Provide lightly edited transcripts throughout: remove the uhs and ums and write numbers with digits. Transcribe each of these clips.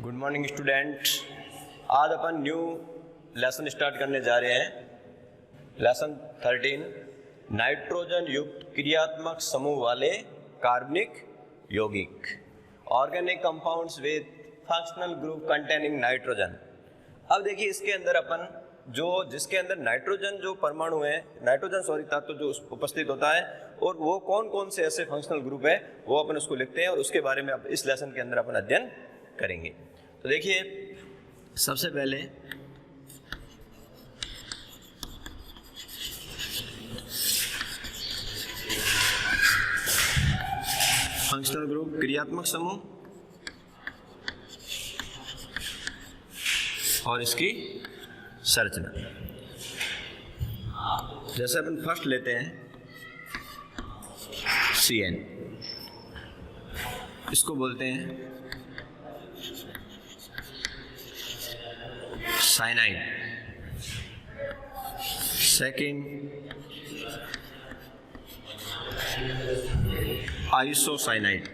Good morning student. आज अपन new lesson start करने जा रहे हैं। लेसन 13 नाइट्रोजन युक्त क्रियात्मक समूह वाले कार्बनिक यौगिक organic compounds with functional group containing nitrogen. अब देखिए इसके अंदर अपन जिसके अंदर नाइट्रोजन जो परमाणु है, नाइट्रोजन तत्व जो उपस्थित होता है और वो कौन कौन से ऐसे फंक्शनल ग्रुप है वो अपन उसको लिखते हैं और उसके बारे में अब इस लेसन के अंदर अपन अध्ययन करेंगे। तो देखिए सबसे पहले फंक्शनल ग्रुप क्रियात्मक समूह और इसकी संरचना। जैसे अपन फर्स्ट लेते हैं CN, इसको बोलते हैं cyanide. Second isocyanide.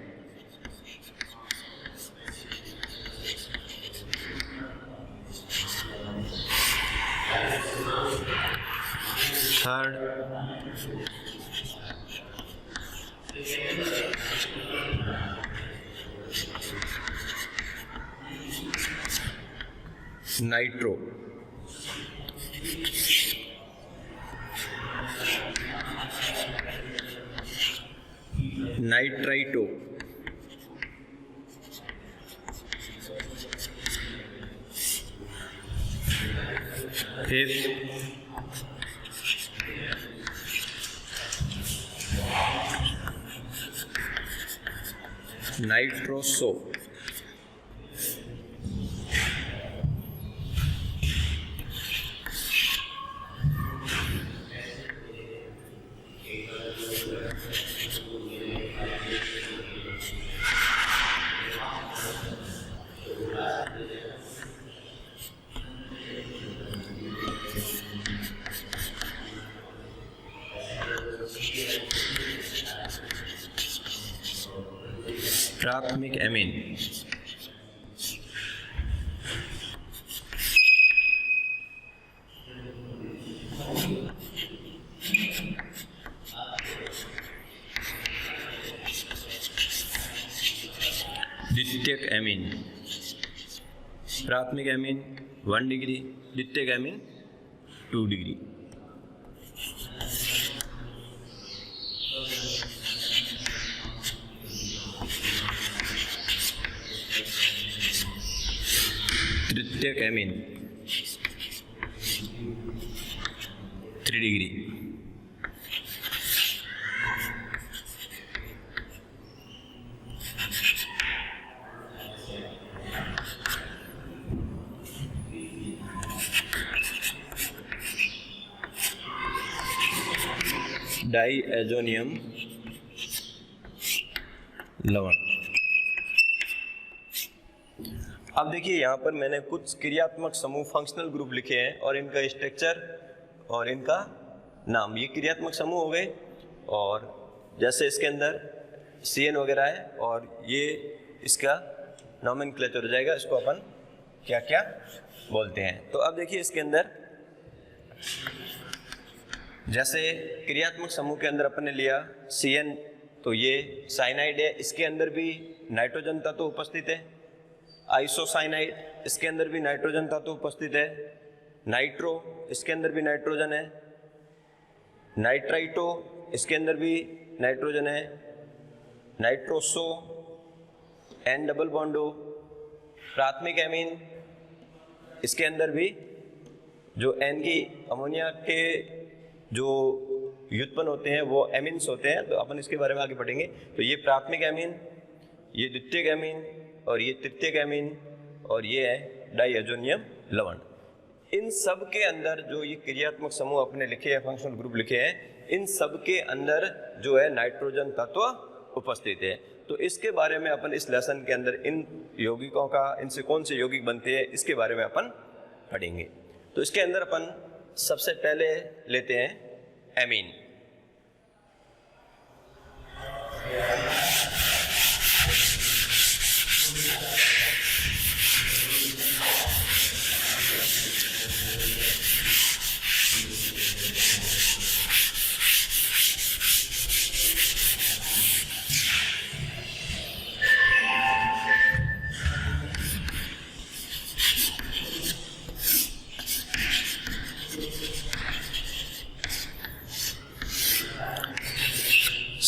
Third nitro. Nitrito. फिर नाइट्रोसो। प्राथमिक एमीन। द्वितीयक एमीन। प्राथमिक एमीन 1 डिग्री, द्वितीयक एमीन 2 डिग्री। तृतीयक एमीन 3 डिग्री। डाईएजोनियम लवण। अब देखिए यहाँ पर मैंने कुछ क्रियात्मक समूह फंक्शनल ग्रुप लिखे हैं और इनका स्ट्रक्चर और इनका नाम। ये क्रियात्मक समूह हो गए और जैसे इसके अंदर CN वगैरह है और ये इसका नॉमेनक्लेचर हो जाएगा, इसको अपन क्या क्या बोलते हैं। तो अब देखिए इसके अंदर जैसे क्रियात्मक समूह के अंदर अपन ने लिया CN, तो ये साइनाइड है, इसके अंदर भी नाइट्रोजन तत्व उपस्थित है। आइसोसाइनाइड, इसके अंदर भी नाइट्रोजन तत्व उपस्थित है। नाइट्रो, इसके अंदर भी नाइट्रोजन है। नाइट्राइटो, इसके अंदर भी नाइट्रोजन है। Nitroso, N double बॉन्डो। प्राथमिक एमीन, इसके अंदर भी जो N की अमोनिया के जो व्युत्पन्न होते हैं वो एमीन्स होते हैं, तो अपन इसके बारे में आगे पढ़ेंगे। तो ये प्राथमिक एमीन, ये द्वितीयक एमीन और ये तृतीयक एमीन और ये है डाईएजोनियम लवण। इन सब के अंदर जो ये क्रियात्मक समूह अपने लिखे हैं, फंक्शनल ग्रुप लिखे हैं, इन सब के अंदर जो है नाइट्रोजन तत्व उपस्थित है। तो इसके बारे में अपन इस लेसन के अंदर इन यौगिकों का, इनसे कौन से यौगिक बनते हैं इसके बारे में अपन पढ़ेंगे। तो इसके अंदर अपन सबसे पहले लेते हैं एमीन।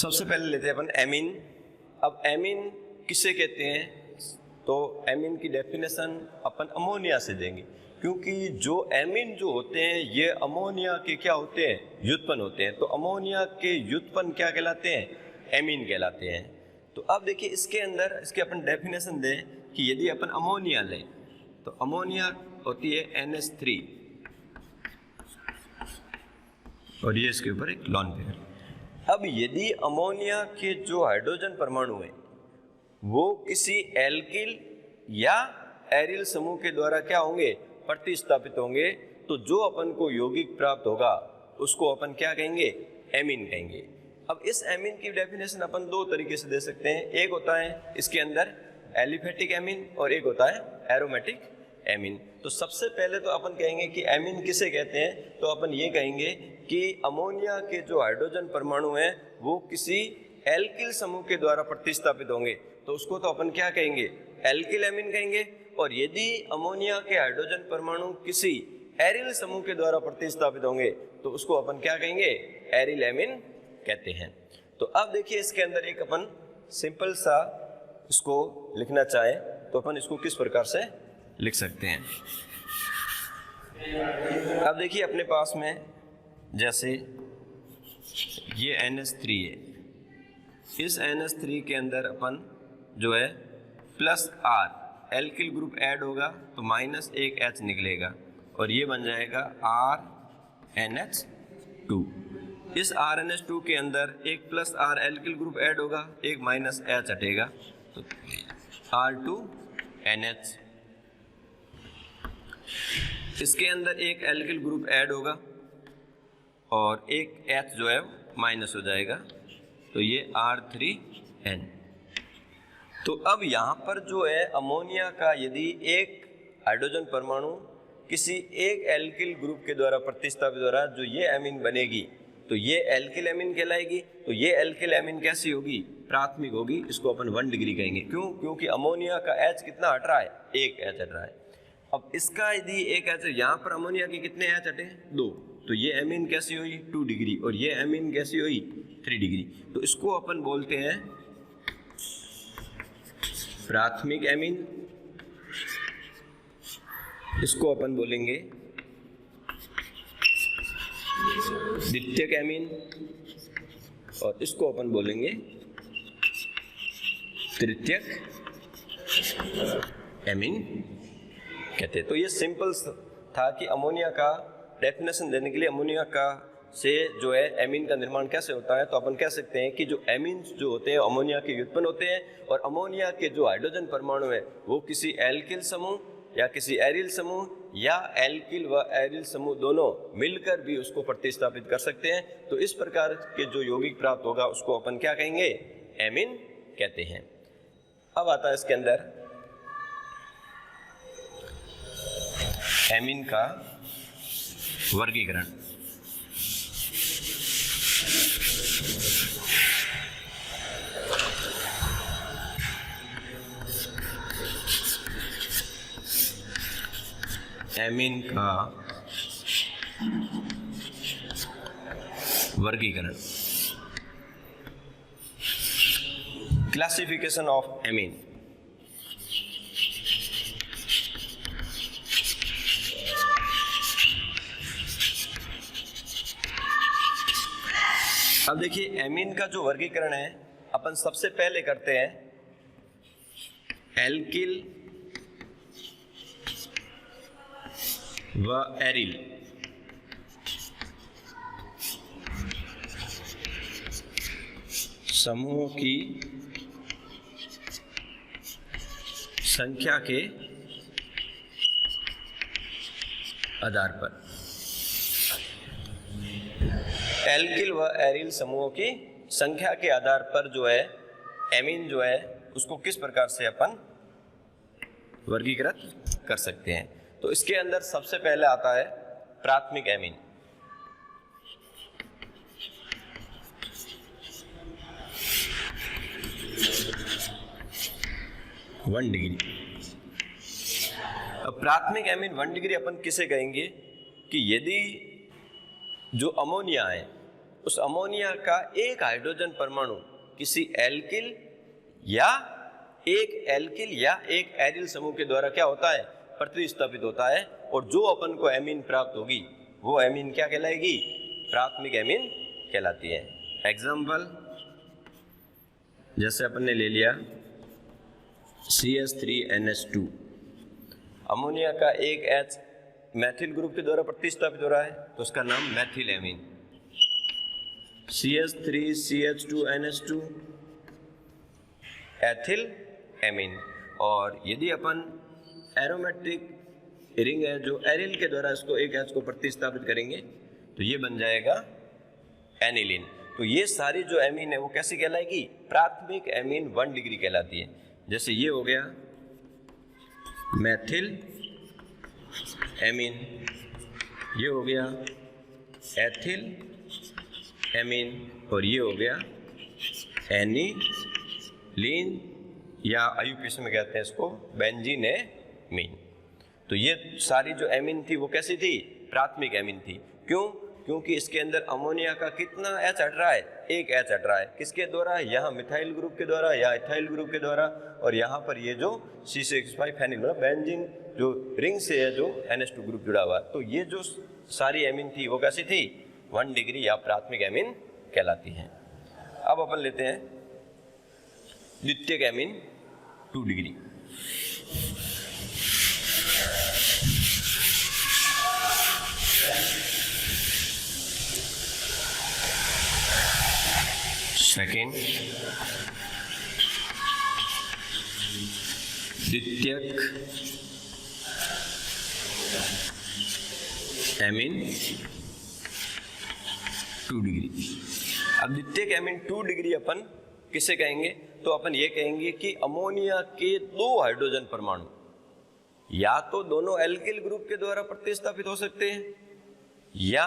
सबसे पहले लेते हैं अपन एमीन। अब एमीन किसे कहते हैं, तो एमीन की डेफिनेशन अपन अमोनिया से देंगे, क्योंकि जो एमीन जो होते हैं ये अमोनिया के क्या होते हैं, व्युत्पन्न होते हैं। तो अमोनिया के व्युत्पन्न क्या कहलाते हैं, एमीन कहलाते हैं। तो अब देखिए इसके अंदर इसके अपन डेफिनेशन दें कि यदि अपन अमोनिया लें तो अमोनिया होती है NH3 और ये इसके ऊपर एक लॉन पेयर। अब यदि अमोनिया के जो हाइड्रोजन परमाणु हैं वो किसी एल्किल या एरिल समूह के द्वारा क्या होंगे, प्रतिस्थापित होंगे, तो जो अपन को यौगिक प्राप्त होगा उसको अपन क्या कहेंगे, एमीन कहेंगे। अब इस एमीन की डेफिनेशन अपन दो तरीके से दे सकते हैं। एक होता है इसके अंदर एलिफेटिक एमीन और एक होता है एरोमेटिक एमीन। तो सबसे पहले तो अपन कहेंगे कि एमीन किसे कहते हैं, तो अपन ये कहेंगे कि अमोनिया के जो हाइड्रोजन परमाणु हैं वो किसी एल्किल समूह के द्वारा प्रतिस्थापित होंगे, तो उसको तो अपन क्या कहेंगे, एल्किल एमीन कहेंगे। और यदि अमोनिया के हाइड्रोजन परमाणु किसी एरिल समूह के द्वारा प्रतिस्थापित होंगे तो उसको अपन क्या कहेंगे, एरिल एमीन कहते हैं। तो अब देखिए इसके अंदर एक अपन सिंपल सा इसको लिखना चाहें तो अपन इसको किस प्रकार से लिख सकते हैं। अब देखिए अपने पास में जैसे ये NH3 है, इस NH3 के अंदर अपन जो है plus R alkyl group add होगा तो माइनस एक H निकलेगा और ये बन जाएगा RNH2। इस RNH2 के अंदर एक plus R alkyl group add होगा, एक माइनस H हटेगा तो R2NH। इसके अंदर एक एल्किल ग्रुप ऐड होगा और एक H जो है माइनस हो जाएगा तो ये R3N। तो अब यहाँ पर जो है अमोनिया का यदि एक हाइड्रोजन परमाणु किसी एक एल्किल ग्रुप के द्वारा प्रतिस्थापित हो रहा है, जो ये एमीन बनेगी तो ये एल्किल एमीन कहलाएगी। तो ये एल्किल एमीन कैसी होगी, प्राथमिक होगी, इसको अपन 1 डिग्री कहेंगे। क्यों, क्योंकि अमोनिया का H कितना हट रहा है, एक H हट रहा है। अब इसका यदि एक H, यहाँ पर अमोनिया के कितने H हटे, 2, तो ये एमीन कैसी हुई 2 डिग्री और ये एमीन कैसी हुई 3 डिग्री। तो इसको अपन बोलते हैं प्राथमिक एमीन, इसको अपन बोलेंगे द्वितीयक एमीन और इसको अपन बोलेंगे तृतीयक एमीन कहते हैं। तो ये सिंपल था कि अमोनिया का डेफिनेशन देने के लिए अमोनिया का से जो है एमीन का निर्माण कैसे होता है। तो अपन कह सकते हैं कि जो एमीन्स जो होते हैं अमोनिया के व्युत्पन्न होते हैं और अमोनिया के जो हाइड्रोजन परमाणु है वो किसी एल्किल समूह या किसी एरिल समूह या एल्किल व एरिल समूह दोनों मिलकर भी उसको प्रतिस्थापित कर सकते हैं। तो इस प्रकार के जो यौगिक प्राप्त होगा उसको अपन क्या कहेंगे, एमीन कहते हैं। अब आता है इसके अंदर एमीन का वर्गीकरण। एमीन का वर्गीकरण, क्लासिफिकेशन ऑफ एमीन। अब देखिए एमीन का जो वर्गीकरण है अपन सबसे पहले करते हैं एल्किल व एरिल। समूहों की संख्या के आधार पर, एल्किल व एरिल समूहों की संख्या के आधार पर जो है एमीन जो है उसको किस प्रकार से अपन वर्गीकृत कर सकते हैं। तो इसके अंदर सबसे पहले आता है प्राथमिक एमीन। One degree. अब प्राथमिक एमीन 1 डिग्री अपन किसे कहेंगे कि यदि जो अमोनिया है उस अमोनिया का एक हाइड्रोजन परमाणु किसी एल्किल या एक एरिल समूह के द्वारा क्या होता है, प्रतिस्थापित होता है, और जो अपन को एमीन प्राप्त होगी वो एमीन क्या कहलाएगी, प्राथमिक एमीन कहलाती है। एग्जाम्पल जैसे अपन ने ले लिया CH3NH2, अमोनिया का एक H मैथिल ग्रुप के द्वारा प्रतिस्थापित हो रहा है तो उसका नाम Maithil amine. CH3CH2NH2 ethyl amine. और यदि अपन एरोमेटिक रिंग है जो एरिल के द्वारा इसको एक H को प्रतिस्थापित करेंगे तो ये बन जाएगा एनिलीन। तो ये सारी जो एमीन है वो कैसी कहलाएगी, प्राथमिक एमीन 1 डिग्री कहलाती है। जैसे ये हो गया मैथिल एमीन, ये हो गया एथिल एमीन, और ये हो गया एनिलीन, या IUPAC में कहते हैं इसको बेंजीन एमीन। तो ये सारी जो एमीन थी वो कैसी थी, प्राथमिक एमीन थी। क्यों? क्योंकि इसके अंदर अमोनिया का कितना H हट रहा है, एक H हट रहा है। किसके द्वारा, यहाँ मिथाइल ग्रुप के द्वारा या इथाइल ग्रुप के द्वारा, और यहाँ पर ये जो C6H5 फेनिल मतलब बेंजीन जो रिंग से है जो NH2 ग्रुप जुड़ा हुआ है। तो ये जो सारी एमीन थी वो कैसी थी, 1 डिग्री या प्राथमिक एमीन कहलाती हैं। अब अपन लेते हैं द्वितीयक एमीन 2 डिग्री। सेकेंड द्वितीयक एमीन 2 डिग्री। अब द्वितीयक एमीन 2 डिग्री अपन किसे कहेंगे, तो अपन ये कहेंगे कि अमोनिया के 2 हाइड्रोजन परमाणु या तो दोनों एल्किल ग्रुप के द्वारा प्रतिस्थापित हो सकते हैं या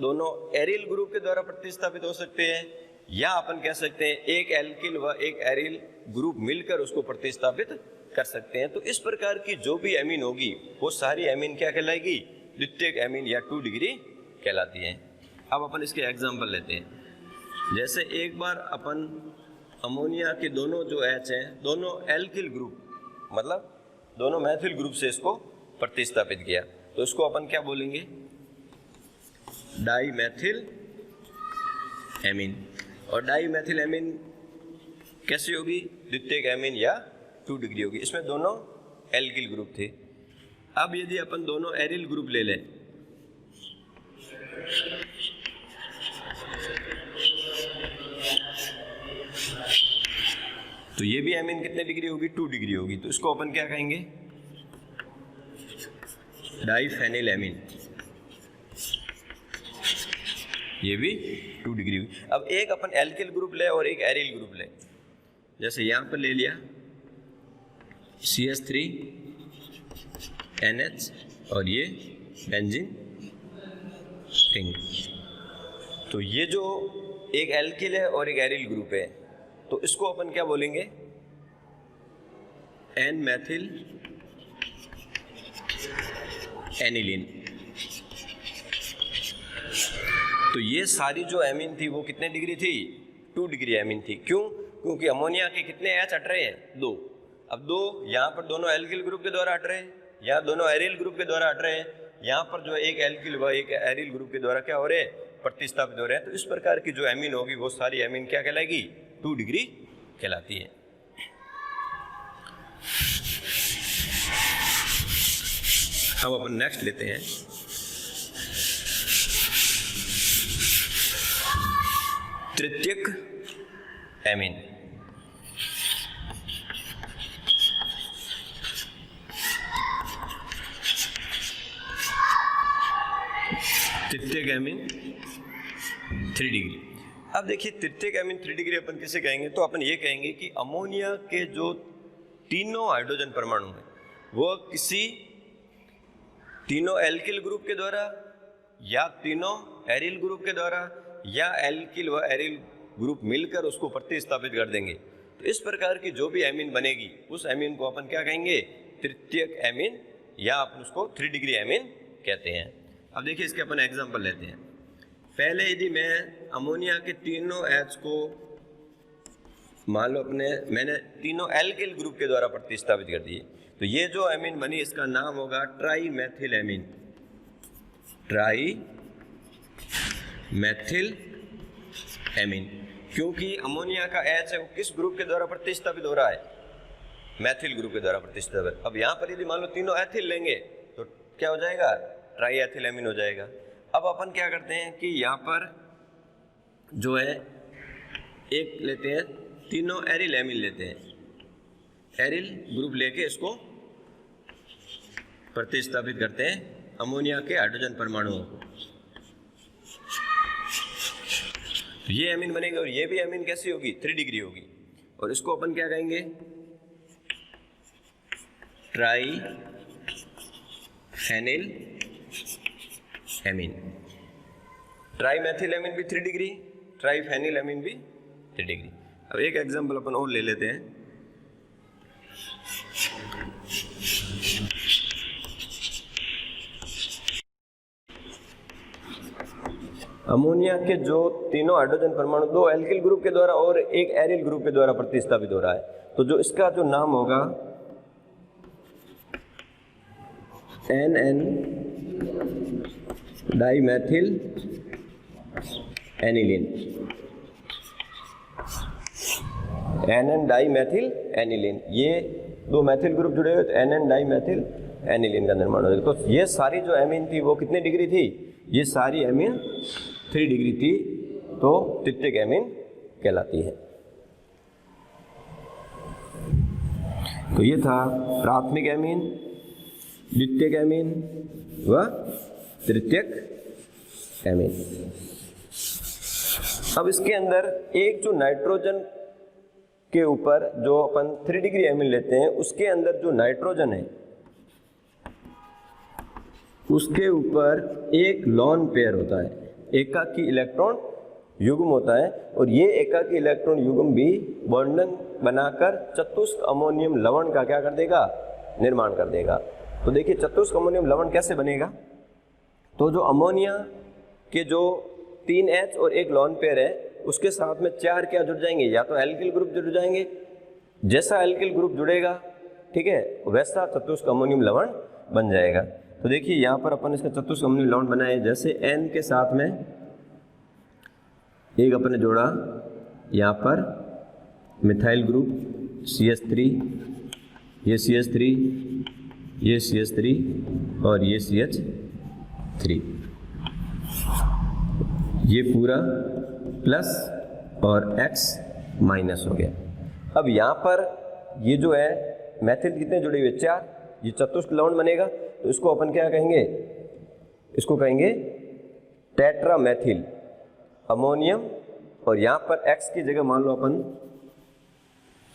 दोनों एरिल ग्रुप के द्वारा प्रतिस्थापित हो सकते हैं, या अपन कह सकते हैं एक एल्किल व एक एरिल ग्रुप मिलकर उसको प्रतिस्थापित कर सकते हैं। तो इस प्रकार की जो भी एमीन होगी वो सारी एमीन क्या कहलाएगी, द्वितीयक एमीन या 2 डिग्री कहलाती है। अब अपन इसके एग्जाम्पल लेते हैं। जैसे एक बार अपन अमोनिया के दोनों जो H हैं दोनों एल्किल ग्रुप मतलब दोनों मैथिल ग्रुप से इसको प्रतिस्थापित किया तो इसको अपन क्या बोलेंगे, डाई मैथिल एमीन। और डाई मैथिल एमीन कैसी होगी, द्वितीयक एमीन या 2 डिग्री होगी। इसमें दोनों एल्किल ग्रुप थे। अब यदि अपन दोनों एरिल ग्रुप ले लें तो ये भी एमीन कितने डिग्री होगी, 2 डिग्री होगी। तो इसको अपन क्या कहेंगे, डाईफेनिल एमीन, ये भी 2 डिग्री हुई। अब एक अपन एल्किल ग्रुप ले और एक एरिल ग्रुप ले, जैसे यहां पर ले लिया CH3NH और ये बेंजीन रिंग। तो ये जो एक एल्किल है और एक एरिल ग्रुप है तो इसको अपन क्या बोलेंगे, एन मैथिल एनिलीन। तो ये सारी जो एमीन थी वो कितने डिग्री थी, 2 डिग्री एमीन थी। क्यों? क्योंकि अमोनिया के कितने H हट रहे हैं, 2। अब 2 यहाँ पर दोनों एल्किल ग्रुप के द्वारा हट रहे हैं, यहाँ दोनों एरिल ग्रुप के द्वारा हट रहे हैं, यहाँ पर जो एक एल्किल व एक एरिल ग्रुप के द्वारा क्या हो रहे हैं, प्रतिस्थापित हो रहे हैं। तो इस प्रकार की जो एमीन होगी वो सारी एमीन क्या कहलाएगी, 2 डिग्री कहलाती है। अब अपन नेक्स्ट लेते हैं तृतीयक एमीन। तृतीयक एमीन 3 डिग्री। अब देखिए तृतीयक एमीन 3 डिग्री अपन किसे कहेंगे, तो अपन ये कहेंगे कि अमोनिया के जो तीनों हाइड्रोजन परमाणु हैं वो किसी तीनों एल्किल ग्रुप के द्वारा या तीनों एरिल ग्रुप के द्वारा या एल्किल व एरिल ग्रुप मिलकर उसको प्रतिस्थापित कर देंगे। तो इस प्रकार की जो भी एमीन बनेगी उस एमीन को अपन क्या कहेंगे, तृतीयक एमीन, या अपन उसको 3 डिग्री एमीन कहते हैं। अब देखिए इसके अपन एग्जांपल लेते हैं। पहले यदि मैं अमोनिया के तीनों H को मान लो मैंने तीनों एल्किल ग्रुप के द्वारा प्रतिस्थापित कर दिए, तो ये जो एमीन बनी इसका नाम होगा try Maithil amine. Try Maithil amine, क्योंकि अमोनिया का H है वो किस ग्रुप के द्वारा प्रतिस्थापित हो रहा है? मैथिल ग्रुप के द्वारा प्रतिस्थापित। अब यहाँ पर यदि मान लो तीनों एथिल लेंगे तो क्या हो जाएगा? ट्राई एथिल एमीन हो जाएगा। अब अपन क्या करते हैं कि यहाँ पर जो है एक लेते हैं, तीनों एरिल एमीन लेते हैं, एरिल ग्रुप लेके इसको प्रतिस्थापित करते हैं अमोनिया के हाइड्रोजन परमाणुओं को। ये एमीन बनेगा और ये भी एमीन कैसी होगी? 3 डिग्री होगी। और इसको अपन क्या कहेंगे? Triphenylamine. Trimethylamine भी 3 डिग्री, ट्राई फेनिल एमीन भी 3 डिग्री। अब एक एग्जांपल अपन और ले लेते हैं। अमोनिया के जो तीनों हाइड्रोजन परमाणु 2 एल्किल ग्रुप के द्वारा और एक एरिल ग्रुप के द्वारा प्रतिस्थापित हो रहा है, तो जो इसका जो नाम होगा NN dimethyl aniline. NN dimethyl aniline, ये 2 मैथिल ग्रुप जुड़े हुए तो NN डाइमेथिल एनिलीन का निर्माण हो जाएगा। तो ये सारी जो एमीन थी वो कितनी डिग्री थी? ये सारी एमीन 3 डिग्री थी, तो तृतीयक एमीन कहलाती है। तो ये था प्राथमिक एमीन, द्वितीयक एमीन व तृतीयक एमीन। अब इसके अंदर एक जो नाइट्रोजन के ऊपर जो अपन 3 डिग्री एमीन लेते हैं, उसके अंदर जो नाइट्रोजन है उसके ऊपर एक लॉन पेयर होता है, एकाकी इलेक्ट्रॉन युग्म होता है, और ये एकाकी इलेक्ट्रॉन युग्म भी बॉन्डिंग बनाकर चतुष्क अमोनियम लवण का क्या कर देगा? निर्माण कर देगा। तो देखिए चतुष्क अमोनियम लवण कैसे बनेगा? तो जो अमोनिया के जो 3 H और एक लॉन पेयर है उसके साथ में 4 क्या जुड़ जाएंगे? या तो एल्किल ग्रुप जुड़ जाएंगे, जैसा एल्किल ग्रुप जुड़ेगा, ठीक है, वैसा चतुष्क अमोनियम लवण बन जाएगा। तो देखिए यहाँ पर अपन इसका चतुष्क अमोनियम लवण बनाए, जैसे N के साथ में एक अपन ने जोड़ा, यहाँ पर मिथाइल ग्रुप CH3, ये CH3, ये CH3 और ये CH3, ये पूरा प्लस और X माइनस हो गया। अब यहाँ पर ये जो है मैथिल कितने जुड़े हुए? 4, ये चतुष्क लवण बनेगा, तो इसको अपन क्या कहेंगे? इसको कहेंगे टेट्रा मैथिल अमोनियम, और यहाँ पर X की जगह मान लो अपन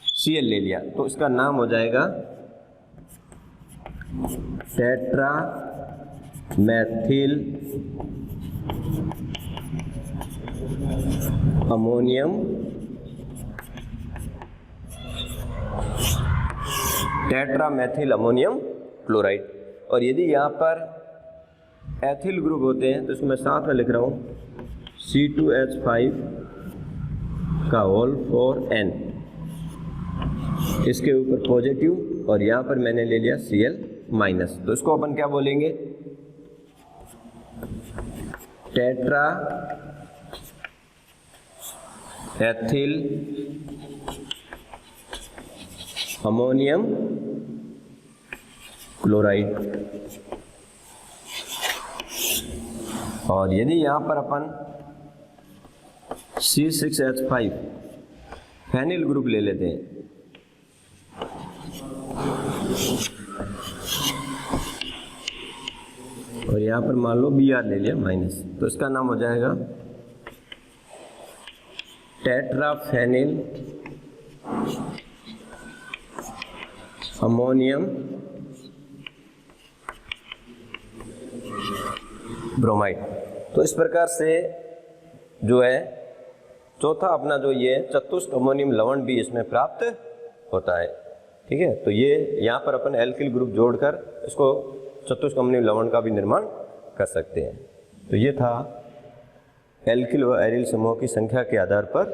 Cl ले लिया, तो इसका नाम हो जाएगा tetra Maithil ammonium tetra Maithil ammonium chloride. और यदि यहाँ पर एथिल ग्रुप होते हैं तो इसको मैं साथ में लिख रहा हूँ C2H5 का होल 4N, इसके ऊपर पॉजिटिव और यहाँ पर मैंने ले लिया Cl माइनस, तो इसको अपन क्या बोलेंगे? Tetra ethyl ammonium chloride. और यदि यहाँ पर अपन C6H5 फेनिल ग्रुप ले लेते हैं, और यहाँ पर मान लो Br ले लिया माइनस, तो इसका नाम हो जाएगा टेट्राफेनिल अमोनियम ब्रोमाइड। तो इस प्रकार से जो है चौथा अपना जो ये चतुष्क अमोनियम लवण भी इसमें प्राप्त होता है। ठीक है, तो ये यहाँ पर अपन एल्किल ग्रुप जोड़कर इसको चतुष्क अमोनियम लवण का भी निर्माण कर सकते हैं। तो ये था एल्किल व एरिल समूह की संख्या के आधार पर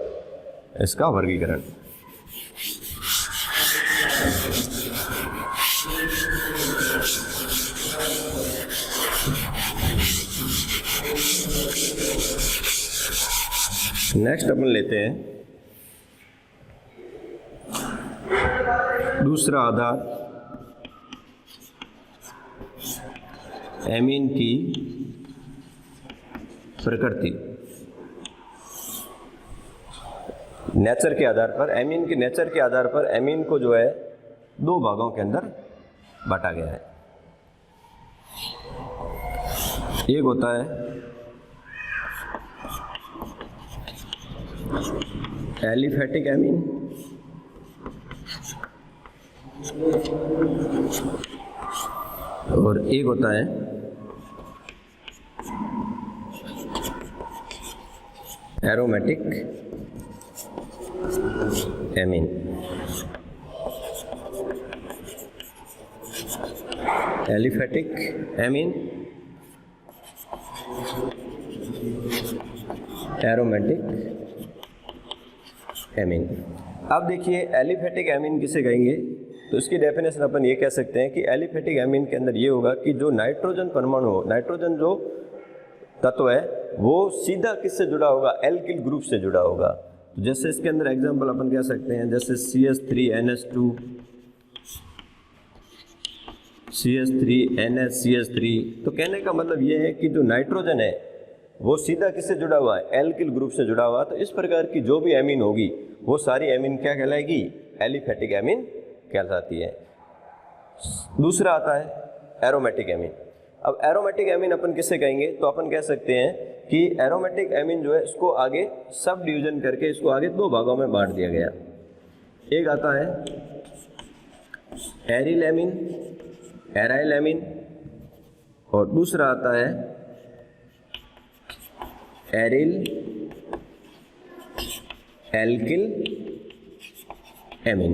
इसका वर्गीकरण। नेक्स्ट अपन लेते हैं दूसरा आधार, एमीन की प्रकृति। नेचर के आधार पर, एमीन के नेचर के आधार पर एमीन को जो है दो भागों के अंदर बांटा गया है। एक होता है एलिफेटिक एमीन और एक होता है aromatic amine. Aliphatic amine, aromatic amine. अब देखिए एलिफेटिक एमीन किसे कहेंगे, तो इसकी डेफिनेशन अपन ये कह सकते हैं कि एलिफेटिक एमीन के अंदर ये होगा कि जो नाइट्रोजन परमाणु हो, नाइट्रोजन जो तत्व है वो सीधा किससे जुड़ा होगा, एल्किल ग्रुप से जुड़ा होगा। तो जैसे इसके अंदर एग्जांपल अपन कह सकते हैं, जैसे CH3NH2, CH3NH CH3। तो कहने का मतलब ये है कि जो नाइट्रोजन है वो सीधा किससे जुड़ा हुआ है, एल्किल ग्रुप से जुड़ा हुआ। तो इस प्रकार की जो भी एमीन होगी वो सारी एमीन क्या कहलाएगी, एलिफेटिक एमीन कहलाती है। दूसरा आता है एरोमेटिक एमीन। अब एरोमेटिक एमीन अपन किससे कहेंगे, तो अपन कह सकते हैं कि एरोमेटिक एमीन जो है इसको आगे सब डिवीजन करके इसको आगे दो भागों में बांट दिया गया। एक आता है एरिल एमीन, एराइल एमीन, और दूसरा आता है एरिल एल्किल एमीन।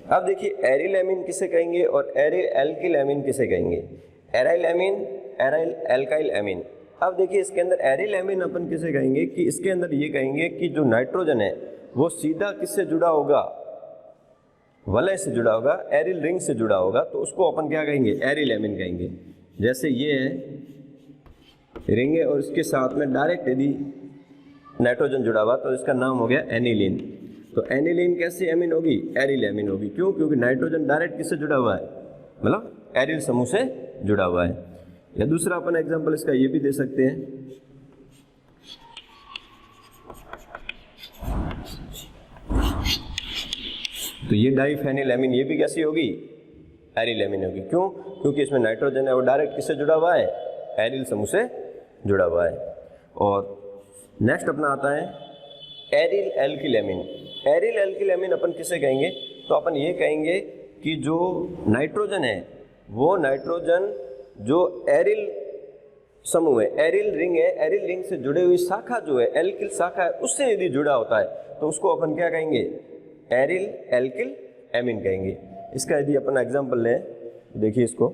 अब देखिए एरिल एमीन किसे कहेंगे और एरिल एल्किल एमीन किसे कहेंगे, aryl amine, aryl alkyl amine. अब देखिए इसके अंदर एरिल एमीन अपन किसे कहेंगे कि इसके अंदर ये कहेंगे कि जो नाइट्रोजन है वो सीधा किससे जुड़ा होगा, वलय से जुड़ा होगा, एरिल रिंग से जुड़ा होगा। तो उसको अपन क्या कहेंगे, एरिल एमीन कहेंगे। जैसे ये है रिंग है और इसके साथ में डायरेक्ट यदि नाइट्रोजन जुड़ा हुआ तो इसका नाम हो गया एनिलीन। तो एनिलीन कैसी एमीन होगी, एरिल एमीन होगी। क्यों, क्योंकि नाइट्रोजन डायरेक्ट किससे जुड़ा हुआ है, मतलब एरिल समूह से जुड़ा हुआ है। या दूसरा अपन एग्जांपल इसका ये भी दे सकते हैं, तो ये डाइफेनिल एमीन, ये भी कैसी होगी, एरिल एमीन होगी। क्यों, क्योंकि इसमें नाइट्रोजन है वो डायरेक्ट किससे जुड़ा हुआ है, एरिल समूह से जुड़ा हुआ है। और नेक्स्ट अपना आता है aryl alkyl amine. Aryl alkyl amine अपन किसे कहेंगे, तो अपन ये कहेंगे कि जो नाइट्रोजन है वो नाइट्रोजन जो एरिल समूह है, एरिल रिंग है, एरिल रिंग से जुड़े हुई शाखा जो है, एल्किल शाखा है, उससे यदि जुड़ा होता है तो उसको अपन क्या कहेंगे, एरिल एल्किल एमीन कहेंगे। इसका यदि अपन एग्जांपल लें, देखिए इसको,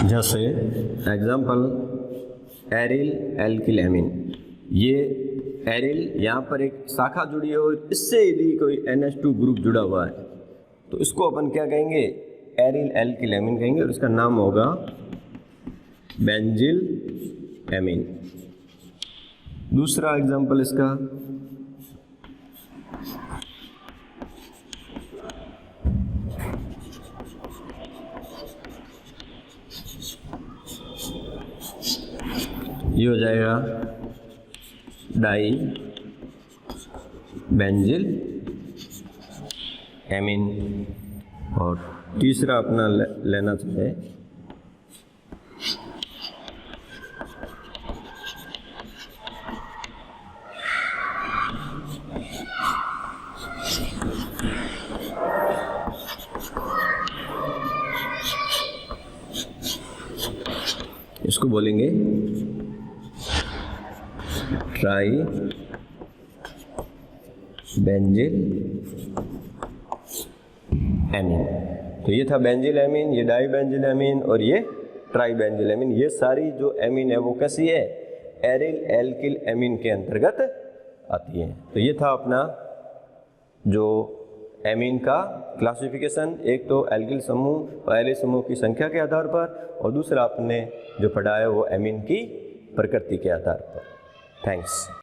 जैसे एग्जाम्पल एरिल एल्किल एमीन। ये एरिल यहाँ पर एक शाखा जुड़ी है और इससे यदि कोई NH2 ग्रुप जुड़ा हुआ है तो इसको अपन क्या कहेंगे, एरिल एल्किल एमीन कहेंगे और इसका नाम होगा बेंजिल एमीन। दूसरा एग्जाम्पल इसका ये हो जाएगा डाई बेंजिल एमीन। और तीसरा अपना लेना चाहिए इसको बोलेंगे ट्राई बेंजिल एमीन। तो ये था बेंजिल एमीन, ये डाई बेंजिल एमीन और ये ट्राई बेंजिल एमीन। ये सारी जो एमीन है वो कैसी है, एरिल एल्किल एमीन के अंतर्गत आती है। तो ये था अपना जो एमीन का क्लासिफिकेशन, एक तो एल्किल समूह पहले समूह की संख्या के आधार पर, और दूसरा आपने जो पढ़ा है वो एमीन की प्रकृति के आधार पर। थैंक्स।